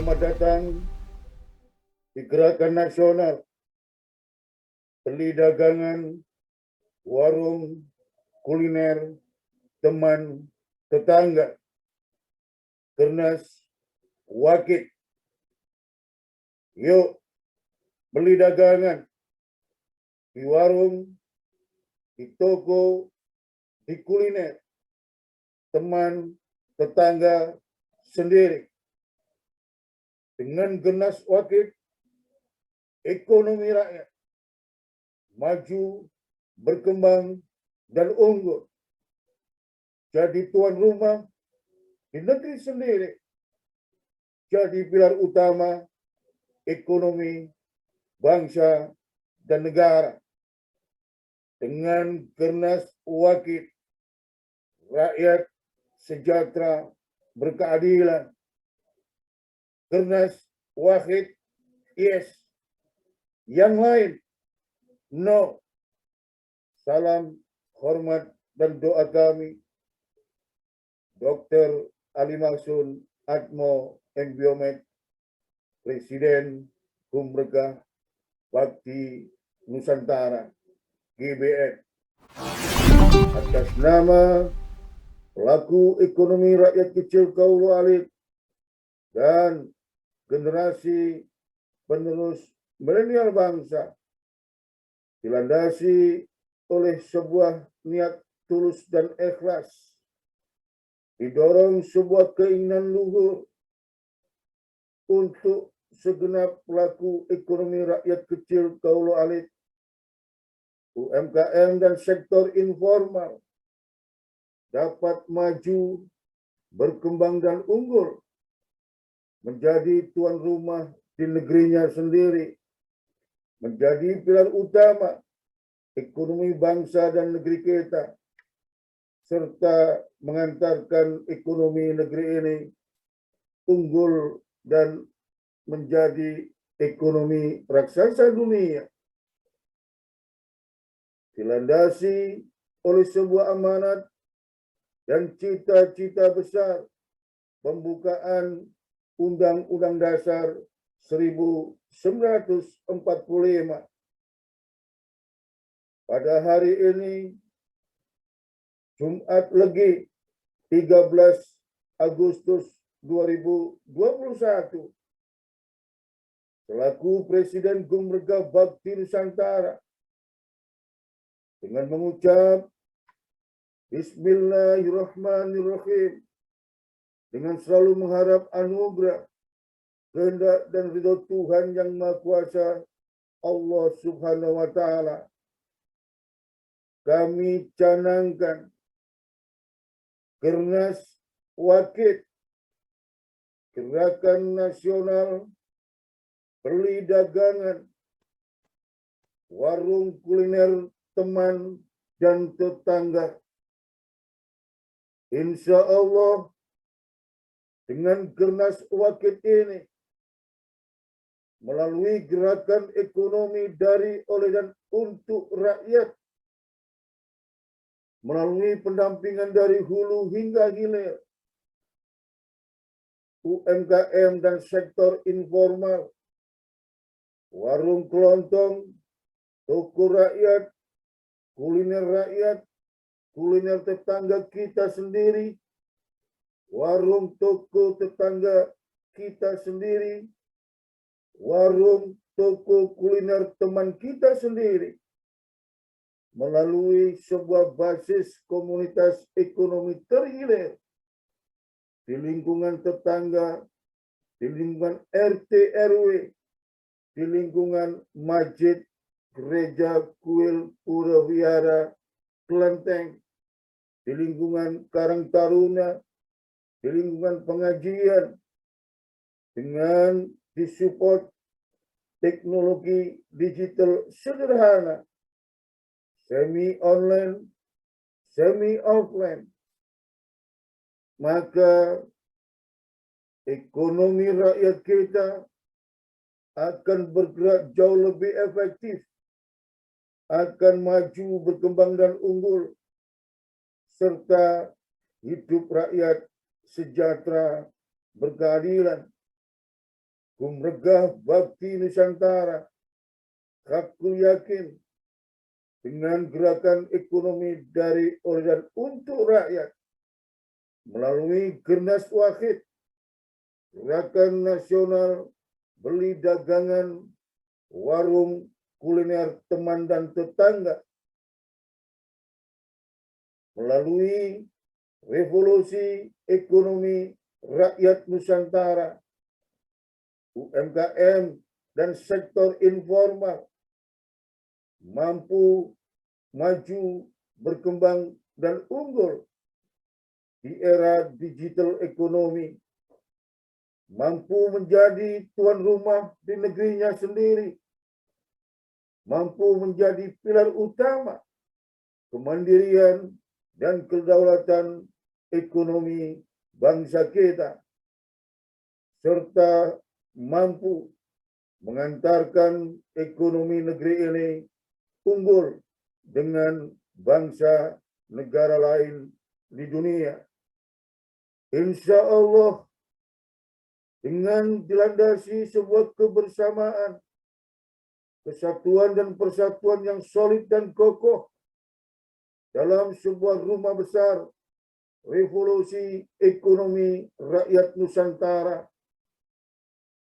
Selamat datang di Gerakan Nasional Beli Dagangan Warung Kuliner Teman Tetangga Gernas Wakit. Yuk beli dagangan di warung, di toko, di kuliner teman tetangga sendiri. Dengan Gernas Wakit, ekonomi rakyat maju, berkembang, dan unggul. Jadi tuan rumah di negeri sendiri. Jadi pilar utama ekonomi bangsa dan negara. Dengan Gernas Wakit, rakyat sejahtera berkeadilan. Gernas Wakit, yes. Yang lain, no. Salam hormat dan doa kami, Dr. Ali Maksun Atmo Biomed, Presiden Gumregah Bakti Nusantara, GBN. Atas nama pelaku ekonomi rakyat kecil Kaulu Alit dan generasi penerus milenial bangsa, dilandasi oleh sebuah niat tulus dan ikhlas, didorong sebuah keinginan luhur untuk segenap pelaku ekonomi rakyat kecil Kaulu Alit, UMKM dan sektor informal dapat maju, berkembang dan unggul, menjadi tuan rumah di negerinya sendiri, menjadi pilar utama ekonomi bangsa dan negeri kita, serta mengantarkan ekonomi negeri ini unggul dan menjadi ekonomi raksasa dunia. Dilandasi oleh sebuah amanat dan cita-cita besar pembukaan Undang-Undang Dasar 1945. Pada hari ini, Jumat Legi 13 Agustus 2021, selaku Presiden Gumregah Bakti Nusantara, dengan mengucap Bismillahirrahmanirrahim, dengan selalu mengharap anugerah, kehendak dan ridho Tuhan Yang Maha Kuasa, Allah Subhanahu wa Ta'ala, kami canangkan Gernas Wakit, Gerakan Nasional Beli Dagangan Warung Kuliner Teman dan Tetangga. Insya Allah, dengan Gernas Wakit ini, melalui gerakan ekonomi dari, oleh, dan untuk rakyat, melalui pendampingan dari hulu hingga hilir, UMKM dan sektor informal, warung kelontong, toko rakyat, kuliner tetangga kita sendiri, warung toko tetangga kita sendiri, warung toko kuliner teman kita sendiri, melalui sebuah basis komunitas ekonomi terhilir di lingkungan tetangga, di lingkungan RT RW, di lingkungan masjid, gereja, kuil, pura wihara, kelenteng, di lingkungan Karang Taruna, di lingkungan pengajian, dengan disupport teknologi digital sederhana, semi online, semi offline, maka ekonomi rakyat kita akan bergerak jauh lebih efektif, akan maju, berkembang dan unggul, serta hidup rakyat sejahtera, berkeadilan. Kumregah bakti Nusantara. Aku yakin dengan gerakan ekonomi dari, oleh, dan untuk rakyat melalui Gernas Wahid, gerakan nasional beli dagangan, warung, kuliner, teman dan tetangga, melalui revolusi ekonomi rakyat Nusantara, UMKM dan sektor informal mampu maju, berkembang, dan unggul di era digital ekonomi, mampu menjadi tuan rumah di negerinya sendiri, mampu menjadi pilar utama kemandirian dan kedaulatan ekonomi bangsa kita, serta mampu mengantarkan ekonomi negeri ini unggul dengan bangsa negara lain di dunia. Insya Allah, dengan dilandasi sebuah kebersamaan, kesatuan dan persatuan yang solid dan kokoh dalam sebuah rumah besar revolusi ekonomi rakyat Nusantara,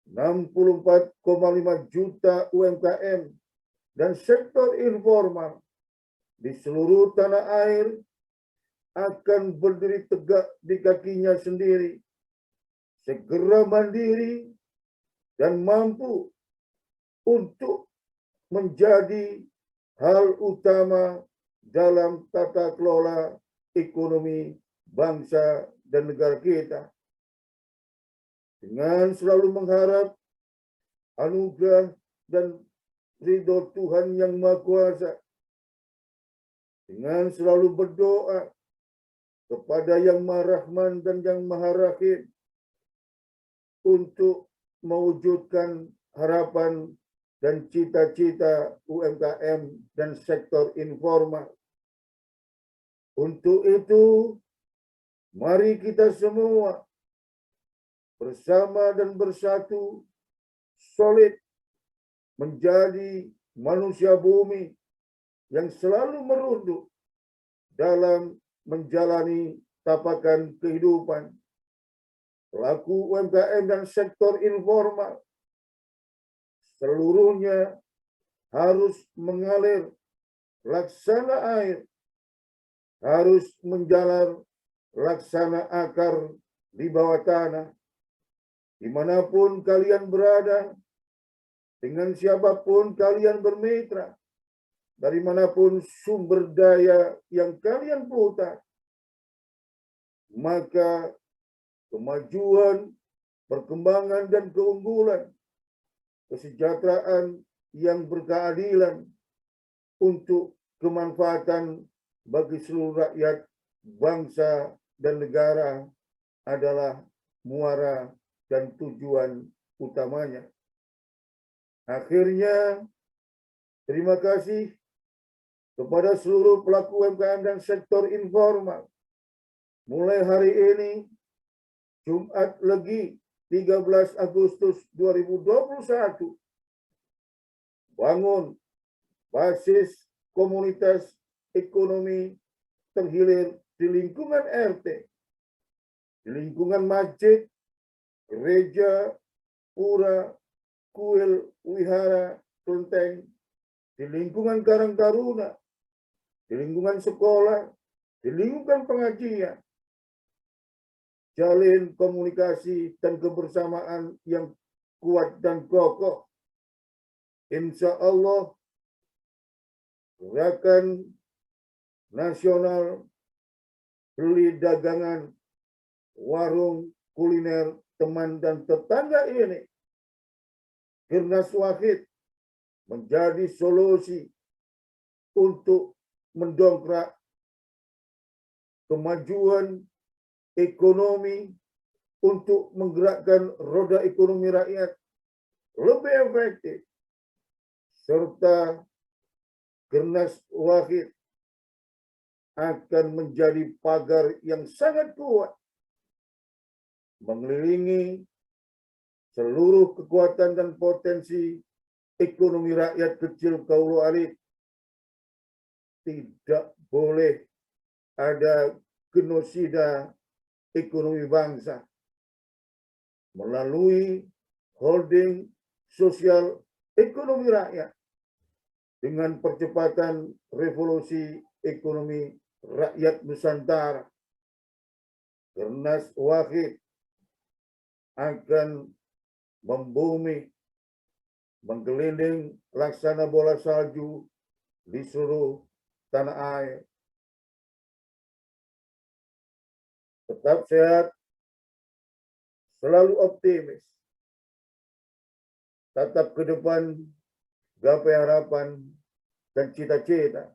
64,5 juta UMKM dan sektor informal di seluruh tanah air akan berdiri tegak di kakinya sendiri, segera mandiri dan mampu untuk menjadi hal utama dalam tata kelola ekonomi bangsa dan negara kita. Dengan selalu mengharap anugerah dan ridho Tuhan Yang Maha Kuasa, dengan selalu berdoa kepada Yang Maha Rahman dan Yang Maha Rahim untuk mewujudkan harapan dan cita-cita UMKM dan sektor informal. Untuk itu, mari kita semua bersama dan bersatu solid menjadi manusia bumi yang selalu merunduk dalam menjalani tapakan kehidupan. Pelaku UMKM dan sektor informal seluruhnya harus mengalir laksana air, harus menjalar laksana akar di bawah tanah. Dimanapun kalian berada, dengan siapapun kalian bermitra, dari manapun sumber daya yang kalian putar, maka kemajuan, perkembangan, dan keunggulan, kesejahteraan yang berkeadilan untuk kemanfaatan bagi seluruh rakyat, bangsa, dan negara adalah muara dan tujuan utamanya. Akhirnya, terima kasih kepada seluruh pelaku UMKM dan sektor informal. Mulai hari ini, Jumat Legi 13 Agustus 2021, bangun basis komunitas ekonomi terhilir di lingkungan RT, di lingkungan masjid, gereja, pura, kuil, wihara, kelenteng, di lingkungan Karang Taruna, di lingkungan sekolah, di lingkungan pengajian. Jalin komunikasi dan kebersamaan yang kuat dan kokoh. Insya Allah, gerakan nasional beli dagangan, warung, kuliner, teman dan tetangga ini, Gernas Wahid, menjadi solusi untuk mendongkrak kemajuan ekonomi, untuk menggerakkan roda ekonomi rakyat lebih efektif, serta Gernas Wahid akan menjadi pagar yang sangat kuat mengelilingi seluruh kekuatan dan potensi ekonomi rakyat kecil kaulo alit. Tidak boleh ada genosida ekonomi bangsa melalui holding sosial ekonomi rakyat dengan percepatan revolusi ekonomi rakyat Nusantara. Gernas Wahid akan membumi, menggelinding laksana bola salju di seluruh tanah air. Tetap sehat, selalu optimis, tatap ke depan, gapai harapan dan cita-cita.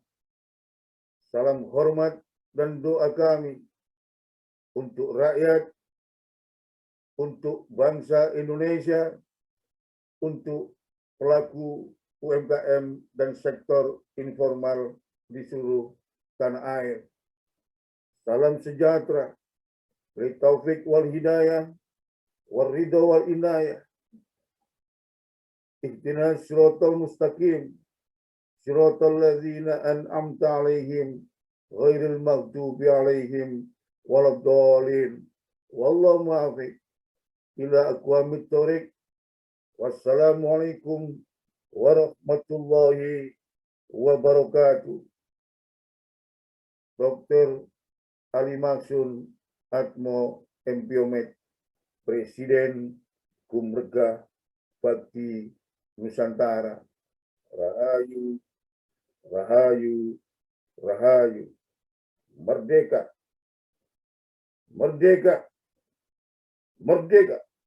Salam hormat dan doa kami untuk rakyat, untuk bangsa Indonesia, untuk pelaku UMKM dan sektor informal di seluruh tanah air. Salam sejahtera, taufik wal hidayah, wal ridha wal inayah. Ihdinas siratal mustaqim, siratal ladzina an'amta alaihim, ghairil maghdubi alaihim waladdallin. Wallahu muwaffiq ila aqwamit thoriq. Wassalamualaikum warahmatullahi wabarakatuh. Dr. Ali Maksun Atmo Empiomet, Presiden Kumrega Bakti Nusantara. Rahayu, rahayu, rahayu. Merdeka, merdeka, merdeka.